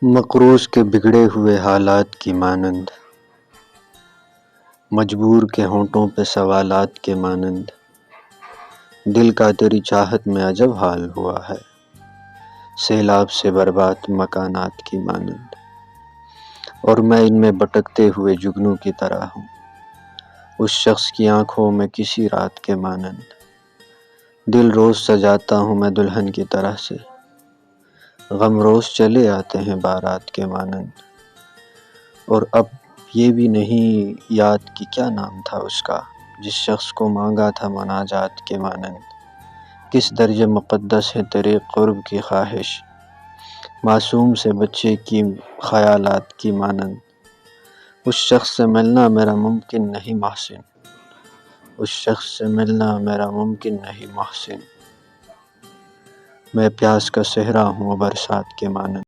مقروض کے بگڑے ہوئے حالات کی مانند، مجبور کے ہونٹوں پہ سوالات کے مانند، دل کا تیری چاہت میں عجب حال ہوا ہے، سیلاب سے برباد مکانات کی مانند، اور میں ان میں بھٹکتے ہوئے جگنوں کی طرح ہوں، اس شخص کی آنکھوں میں کسی رات کے مانند، دل روز سجاتا ہوں میں دلہن کی طرح سے، غم روز چلے آتے ہیں بارات کے مانند، اور اب یہ بھی نہیں یاد کہ کیا نام تھا اس کا جس شخص کو مانگا تھا مناجات کے مانند، کس درجے مقدس ہے تیرے قرب کی خواہش، معصوم سے بچے کی خیالات کی مانند، اس شخص سے ملنا میرا ممکن نہیں محسن، اس شخص سے ملنا میرا ممکن نہیں محسن، میں پیاس کا صحرا ہوں برسات کے مانند۔